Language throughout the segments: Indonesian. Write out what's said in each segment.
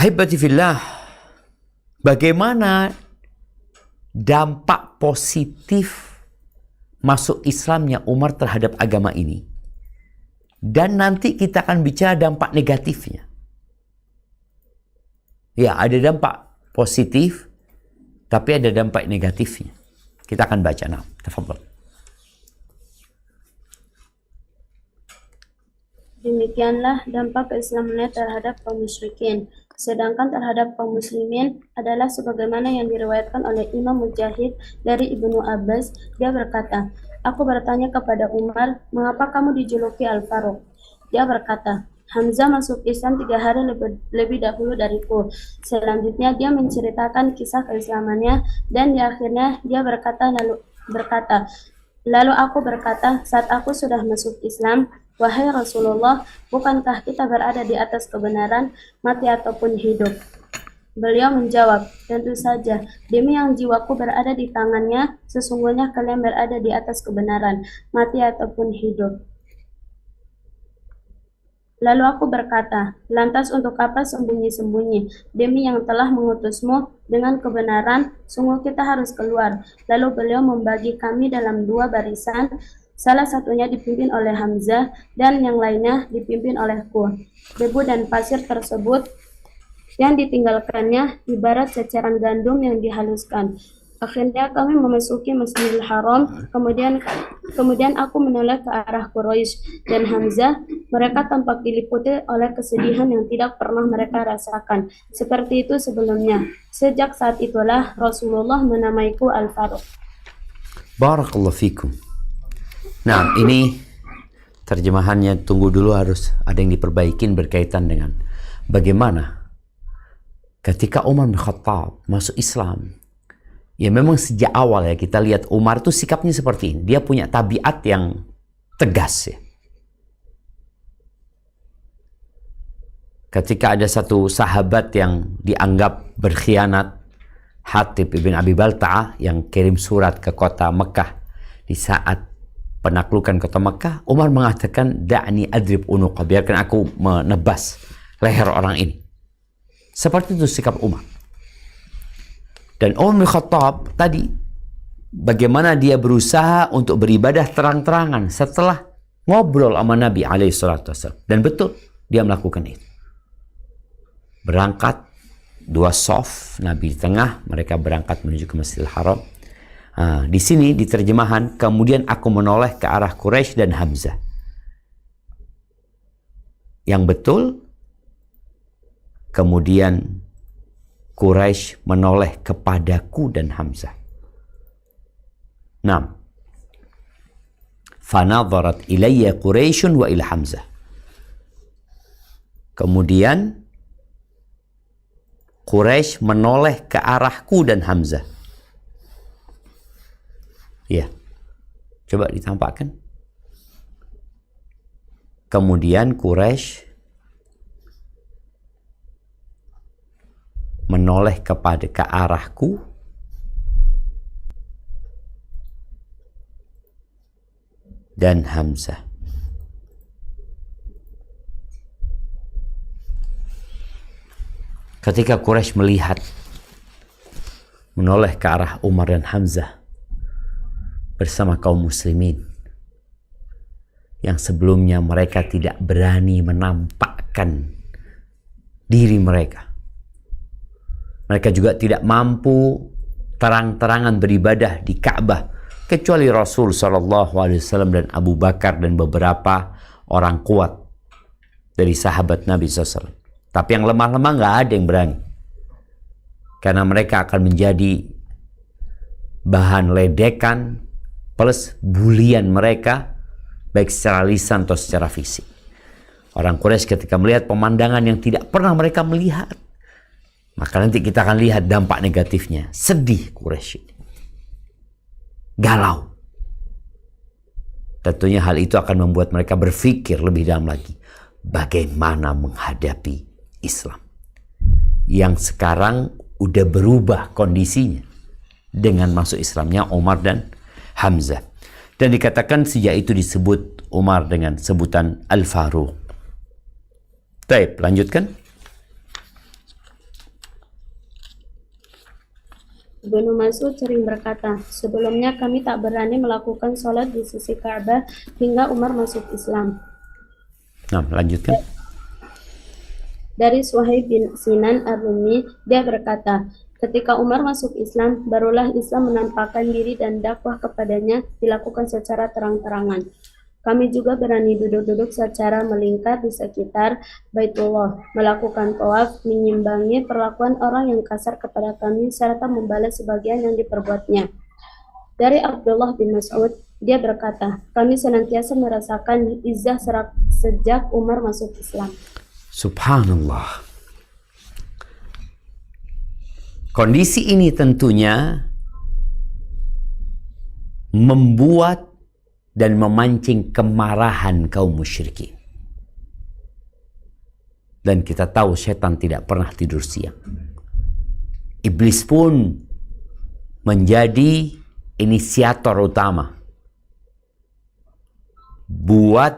Ahibati fillah, bagaimana dampak positif masuk Islamnya Umar terhadap agama ini? Dan nanti kita akan bicara dampak negatifnya. Ya, ada dampak positif, tapi ada dampak negatifnya. Kita akan baca. Nah, tafadhal. Demikianlah dampak keislamannya terhadap kaum musyrikin. Sedangkan terhadap kaum muslimin adalah sebagaimana yang diriwayatkan oleh Imam Mujahid dari Ibnu Abbas. Dia berkata, aku bertanya kepada Umar, mengapa kamu dijuluki Al-Faruq? Dia berkata, Hamzah masuk Islam 3 hari lebih dahulu dariku. Selanjutnya dia menceritakan kisah keislamannya dan di akhirnya dia berkata, lalu aku berkata, saat aku sudah masuk Islam, wahai Rasulullah, bukankah kita berada di atas kebenaran, mati ataupun hidup? Beliau menjawab, tentu saja, demi yang jiwaku berada di tangannya, sesungguhnya kalian berada di atas kebenaran, mati ataupun hidup. Lalu aku berkata, lantas untuk apa sembunyi-sembunyi? Demi yang telah mengutusmu dengan kebenaran, sungguh kita harus keluar. Lalu beliau membagi kami dalam 2 barisan, salah satunya dipimpin oleh Hamzah dan yang lainnya dipimpin olehku. Debu dan pasir tersebut yang ditinggalkannya ibarat ceceran gandum yang dihaluskan. Akhirnya kami memasuki Masjidil Haram, kemudian aku menoleh ke arah Quraisy dan Hamzah. Mereka tampak diliputi oleh kesedihan yang tidak pernah mereka rasakan. Seperti itu sebelumnya. Sejak saat itulah Rasulullah menamaiku Al-Faruq. Barakallahu fikum. Nah, ini terjemahannya tunggu dulu, harus ada yang diperbaikin berkaitan dengan bagaimana ketika Umar bin Khattab masuk Islam. Ya memang sejak awal ya kita lihat Umar tuh sikapnya seperti ini. Dia punya tabiat yang tegas ya. Ketika ada satu sahabat yang dianggap berkhianat, Hatib ibn Abi Balta'ah yang kirim surat ke kota Mekah di saat penaklukan kota Mekah, Umar mengatakan, da'ni adrib unuqa, biarkan aku menebas leher orang ini. Seperti itu sikap Umar. Dan Umar bin Khattab tadi, bagaimana dia berusaha untuk beribadah terang-terangan setelah ngobrol sama Nabi alaihissalatu wassalam. Dan betul, dia melakukan itu. Berangkat, 2 shaf, Nabi di tengah, mereka berangkat menuju ke Masjidil Haram. Di sini di terjemahan, kemudian aku menoleh ke arah Quraisy dan Hamzah. Yang betul, kemudian Quraisy menoleh kepadaku dan Hamzah. 6. Fanadharat ilayya Quraisyun wa ila Hamzah. Kemudian Quraisy menoleh ke arahku dan Hamzah. Ya. Coba ditampakkan. Kemudian Quraisy menoleh ke arahku dan Hamzah. Ketika Quraisy melihat menoleh ke arah Umar dan Hamzah bersama kaum muslimin yang sebelumnya mereka tidak berani menampakkan diri mereka. Mereka juga tidak mampu terang-terangan beribadah di Ka'bah kecuali Rasul SAW dan Abu Bakar dan beberapa orang kuat dari sahabat Nabi SAW. Tapi yang lemah-lemah nggak ada yang berani, karena mereka akan menjadi bahan ledekan plus bulian mereka baik secara lisan atau secara fisik. Orang Quraisy ketika melihat pemandangan yang tidak pernah mereka melihat, maka nanti kita akan lihat dampak negatifnya. Sedih Quraisy, galau. Tentunya hal itu akan membuat mereka berpikir lebih dalam lagi bagaimana menghadapi Islam yang sekarang udah berubah kondisinya dengan masuk Islamnya Umar dan Hamzah. Dan dikatakan sejak itu disebut Umar dengan sebutan Al-Faruq. Baik, lanjutkan. Ibnu Mas'ud sering berkata, sebelumnya kami tak berani melakukan sholat di sisi Ka'bah hingga Umar masuk Islam. Nah, lanjutkan. Dari Suhaib bin Sinan Ar-Rumi, dia berkata, ketika Umar masuk Islam, barulah Islam menampakkan diri dan dakwah kepadanya dilakukan secara terang-terangan. Kami juga berani duduk-duduk secara melingkar di sekitar Baitullah, melakukan tawaf, menyimbangi perlakuan orang yang kasar kepada kami, serta membalas sebagian yang diperbuatnya. Dari Abdullah bin Mas'ud, dia berkata, kami senantiasa merasakan izzah sejak Umar masuk Islam. Subhanallah. Kondisi ini tentunya membuat dan memancing kemarahan kaum musyrikin. Dan kita tahu setan tidak pernah tidur siang. Iblis pun menjadi inisiator utama buat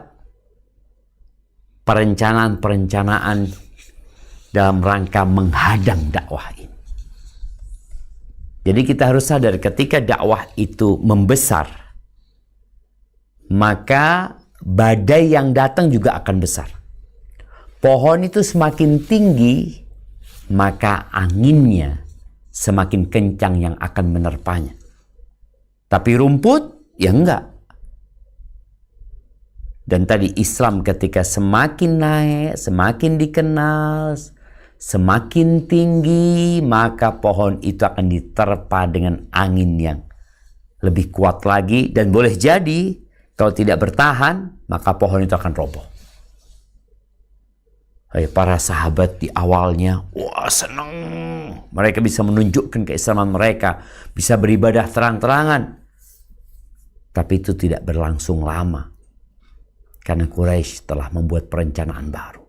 perencanaan-perencanaan dalam rangka menghadang dakwah ini. Jadi kita harus sadar ketika dakwah itu membesar, maka badai yang datang juga akan besar. Pohon itu semakin tinggi, maka anginnya semakin kencang yang akan menerpanya. Tapi rumput, ya enggak. Dan tadi Islam ketika semakin naik, semakin dikenal, semakin tinggi, maka pohon itu akan diterpa dengan angin yang lebih kuat lagi. Dan boleh jadi kalau tidak bertahan, maka pohon itu akan roboh. Para sahabat di awalnya, wah senang. Mereka bisa menunjukkan keislaman mereka, bisa beribadah terang-terangan. Tapi itu tidak berlangsung lama. Karena Quraisy telah membuat perencanaan baru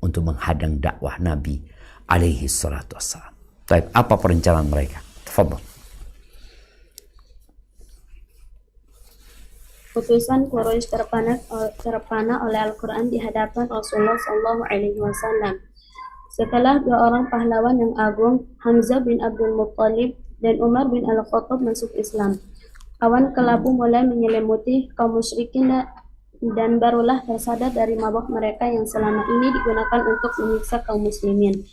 untuk menghadang dakwah Nabi alaihi salatu wassalam. Baik, apa perencanaan mereka? Tafadhol. Putusan Quraisy terpana oleh Al-Quran di hadapan Rasulullah SAW. Setelah dua orang pahlawan yang agung, Hamzah bin Abdul Muttalib dan Umar bin Al-Khattab masuk Islam, awan kelabu mulai menyelimuti kaum musyrikin dan barulah tersadar dari mabuk mereka yang selama ini digunakan untuk menyiksa kaum muslimin.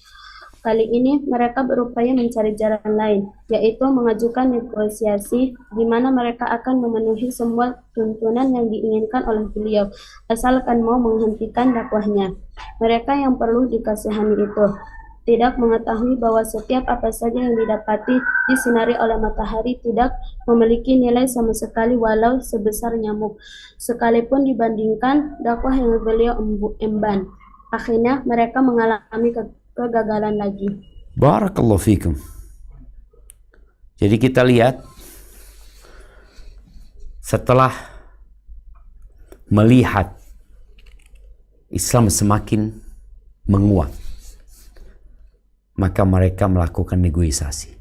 Kali ini mereka berupaya mencari jalan lain, yaitu mengajukan negosiasi di mana mereka akan memenuhi semua tuntunan yang diinginkan oleh beliau, asalkan mau menghentikan dakwahnya. Mereka yang perlu dikasihani itu tidak mengetahui bahwa setiap apa saja yang didapati disinari oleh matahari tidak memiliki nilai sama sekali walau sebesar nyamuk, sekalipun dibandingkan dakwah yang beliau emban. Akhirnya mereka mengalami kegagalan lagi. Barakallahu fikum. Jadi kita lihat setelah melihat Islam semakin menguat, maka mereka melakukan negosiasi.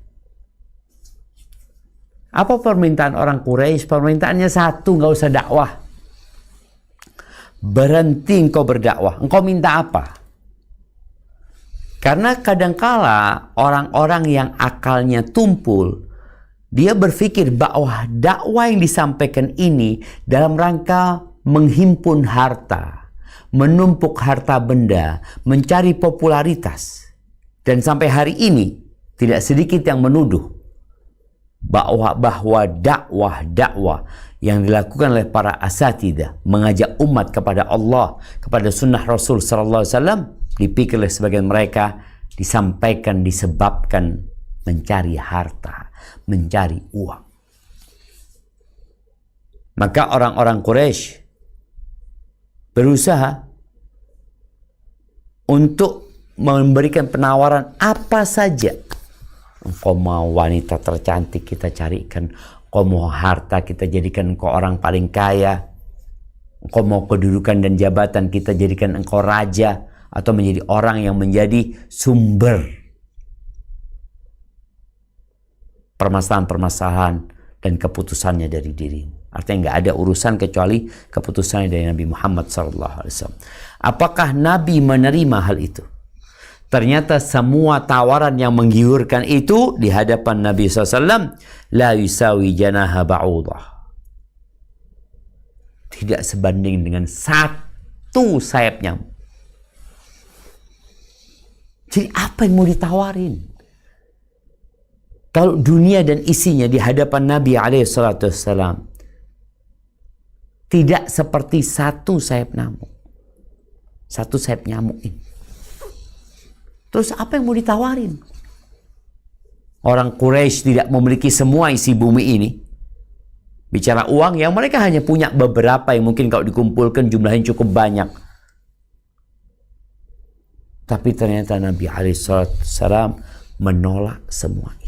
Apa permintaan orang Quraisy? Permintaannya satu, nggak usah dakwah. Berhenti engkau berdakwah. Engkau minta apa? Karena kadangkala orang-orang yang akalnya tumpul, dia berpikir bahwa dakwah yang disampaikan ini dalam rangka menghimpun harta, menumpuk harta benda, mencari popularitas. Dan sampai hari ini tidak sedikit yang menuduh bahwa dakwah yang dilakukan oleh para asatidah mengajak umat kepada Allah, kepada sunnah Rasul sallallahu alaihi wasallam, dipikir oleh sebagian mereka disampaikan disebabkan mencari harta, mencari uang. Maka orang-orang Quraisy berusaha untuk memberikan penawaran apa saja. Engkau mau wanita tercantik, kita carikan. Engkau mau harta, kita jadikan engkau orang paling kaya. Engkau mau kedudukan dan jabatan, kita jadikan engkau raja atau menjadi orang yang menjadi sumber permasalahan-permasalahan dan keputusannya dari dirimu. Artinya nggak ada urusan kecuali keputusannya dari Nabi Muhammad SAW. Apakah Nabi menerima hal itu? Ternyata semua tawaran yang menggiurkan itu di hadapan Nabi SAW, la yusawi janaha ba'udah. Tidak sebanding dengan satu sayap nyamuk. Jadi apa yang mau ditawarin? Kalau dunia dan isinya di hadapan Nabi SAW tidak seperti satu sayap nyamuk. Satu sayap nyamuk ini. Terus apa yang mau ditawarin? Orang Quraisy tidak memiliki semua isi bumi ini. Bicara uang, yang mereka hanya punya beberapa yang mungkin kalau dikumpulkan jumlahnya cukup banyak. Tapi ternyata Nabi SAW menolak semua.